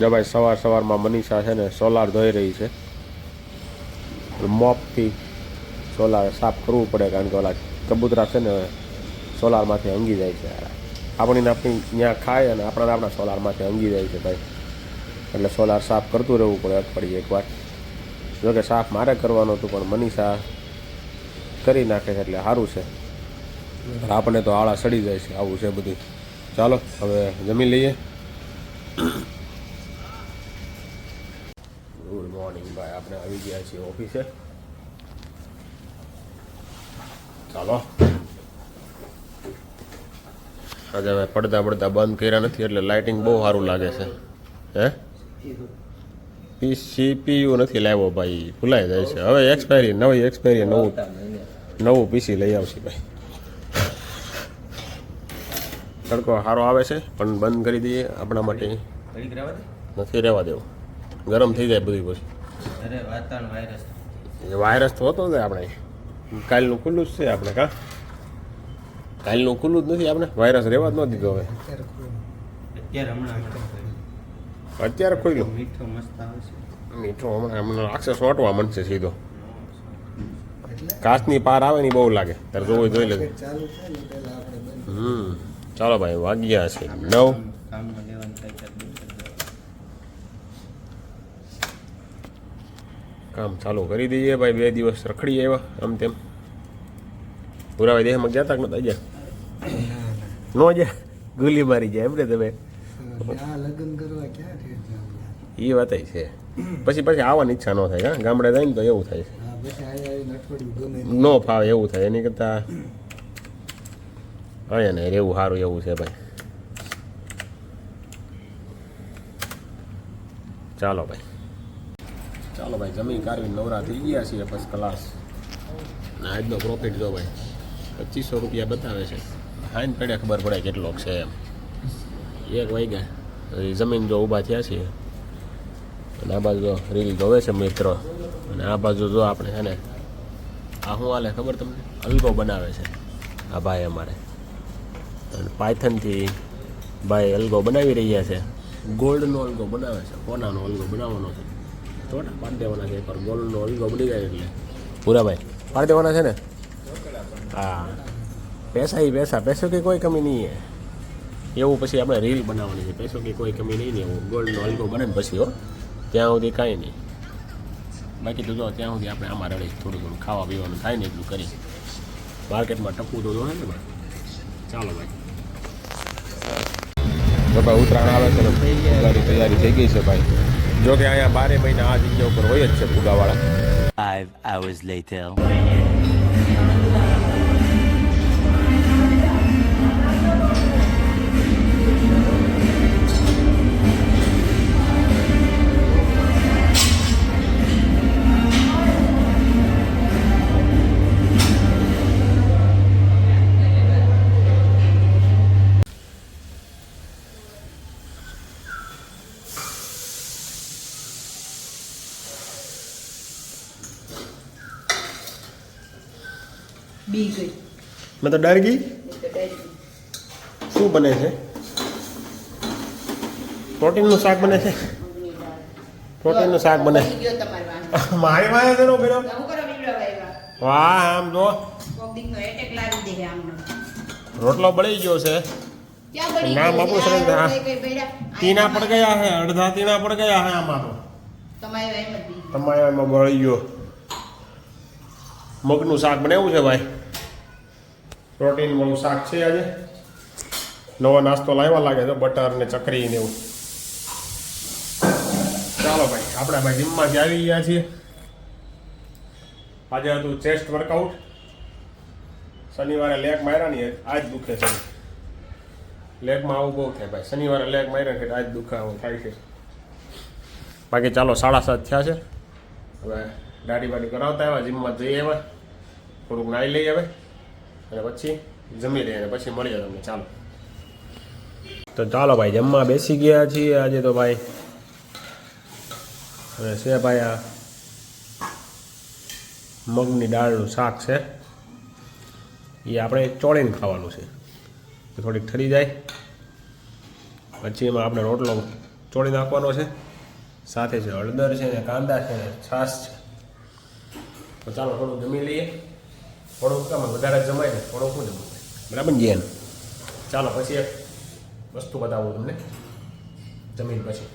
જો ભાઈ સવારમાં મનીષા છે ને સોલાર ધોઈ રહી છે. મોપથી સોલાર સાફ કરવું પડે કારણ કે ઓલા કબૂતરા છે ને સોલારમાંથી અંગી જાય છે. આપણી ત્યાં ખાય અને આપણા સોલારમાંથી અંગી જાય છે ભાઈ. એટલે સોલાર સાફ કરતું રહેવું પડે અઠવાડિયે એકવાર. જોકે સાફ મારે કરવાનું હતું પણ મનીષા કરી નાખે છે એટલે સારું છે. આપણે તો આળા સડી જાય છે. આવું છે બધું. ચાલો હવે જમી લઈએ. ગુડ મોર્નિંગ ભાઈ. આપણે આવી ગયા છીએ ઓફિસે. ચાલો આજે હવે પડદા બંધ કર્યા નથી એટલે લાઇટિંગ બહુ સારું લાગે છે. હે CPU નથી લાવ્યો ભાઈ, ભૂલાઈ જાય છે. હવે નવી એક્સપાયરી નવું PC લઈ આવશે ભાઈ. તડકો સારો આવે છે પણ બંધ કરી દઈએ આપણા માટે. નથી રહેવા દેવું, ગરમ થઈ જાય બધું પછી. વાયરસ તો હતો ને આપણે કાલનું ખુલ્લું જ છે. આપણે કાલનું ખુલ્લું જ નથી. આપણે વાયરસ રહેવા જ ન દીધો. હવે અત્યારે ખુલ્લું મીઠો હમણાં લાગશે, સોટવા મળશે સીધો. કાચની પાર આવે ને બહુ લાગે. તારે જોવું જોઈ લેજો. ચાલો ભાઈ, વાગ્યા છે 9. કામ ચાલુ કરી દઈએ ભાઈ. 2 દિવસ રખડી આવ્યા આમ તેમ. પુરાવા દેહમાં ગયા તા કે નતા ગયા? નો ગયા, ગુલી મારી જાય એમ ને તમે. એ વાત છે. પછી આવવાની ઈચ્છા ન થાય. હા, ગામડે જાય ને તો એવું થાય છે. નો ફાવે એવું થાય. એની કરતા અહીંયા ને રહેવું સારું એવું છે ભાઈ. ચાલો ભાઈ જમીન કાઢવી નવરા થઈ ગયા છીએ ફર્સ્ટ ક્લાસ. આજનો પ્રોફિટ જો ભાઈ 2500 રૂપિયા બતાવે છે. હાઈન પડે ખબર પડે કેટલો છે એમ. 1 વાગ્યા જમીન જો ઊભા થયા છીએ અને આ બાજુ રીલ જોવે છે મિત્રો. અને આ બાજુ જો આપણે છે ને આ શું હાલે ખબર તમને? અલગો બનાવે છે આ ભાઈ અમારે. અને પાયથનથી ભાઈ અલગો બનાવી રહ્યા છે. ગોલ્ડનો અલગો બનાવે છે. કોનાનો અલગો બનાવવાનો છે. થોડા પાડી દેવાના છે. પર ગોલ્ડનો અલગો બની જાય એટલે પૂરા ભાઈ પાડી દેવાના છે ને. હા, પૈસો की કોઈ કમી નહીં હે. એવું પછી આપણે રીલ બનાવવાની છે. પૈસો की કોઈ કમી નહીં ને એવું ગોલ્ડનો અલગો બને ને પછી હો. ત્યાં સુધી કાંઈ નહીં. બાકી તો જો ત્યાં સુધી આપણે આમાં રડી થોડું ઘણું ખાવા પીવાનું થાય ને એટલું કરી. માર્કેટમાં ટપવું તો જોઈએ ને ભાઈ. ચાલો ભાઈ. તો ભાઈ ઉત્તરાયણ આવે છે. તૈયારી થઈ ગઈ છે ભાઈ. જો કે અહીંયા 12 મહિના આ જગ્યા ઉપર હોય જ છે ફુગાવાળા. 5 hours later. मैं तो डर गई. શું બને છે? પ્રોટીનનું શાક બને છે. પ્રોટીનનું શાક બને. મારી મારે તેનો પેલો વાહ આમ જો રોટલો બળી ગયો છે. નામ આપણું સરસ. હા, તીના પડ ગયા છે. અડધા તીના પડ ગયા છે આમાં તો. તમારે એમાં બળી ગયો. મગનું શાક બનાવ્યું છે ભાઈ. પ્રોટીન વાળું શાક છે આજે. નવો નાસ્તો લાવ્યા લાગે છે. બટર ને ચકરી ને એવું. ચાલો ભાઈ, આપણે ભાઈ જીમમાંથી આવી ગયા છીએ. આજે હતું ચેસ્ટ વર્કઆઉટ. શનિવારે લેગ માર્યા નહીં, આજ દુખે છે. લેગમાં આવું બહુ થાય ભાઈ. શનિવારે લેગ માર્યા છે આજ દુખાવો થાય છે. બાકી ચાલો 7:30 થયા છે. હવે દાઢી બાડી કરાવતા આવ્યા, જીમમાં જઈએ હવે થોડુંક નાહી લઈએ હવે અને પછી જમી લઈએ અને પછી મળીએ તમને. ચાલો તો ચાલો ભાઈ જમવા બેસી ગયા છીએ આજે તો ભાઈ. અને છે ભાઈ આ મગની દાળનું શાક છે. એ આપણે ચોળીને ખાવાનું છે. થોડીક ઠરી જાય પછી એમાં આપણે રોટલો ચોળી નાખવાનો છે, સાથે છે હળદર છે ને કાંદા છે ને છાશ છે. તો ચાલો થોડું જમી લઈએ. થોડુંક કામ વધારે જમાય ને થોડુંક શું જમાય, બરાબર ને જેન. ચાલો પછી એક વસ્તુ બતાવું તમને જમીન પછી.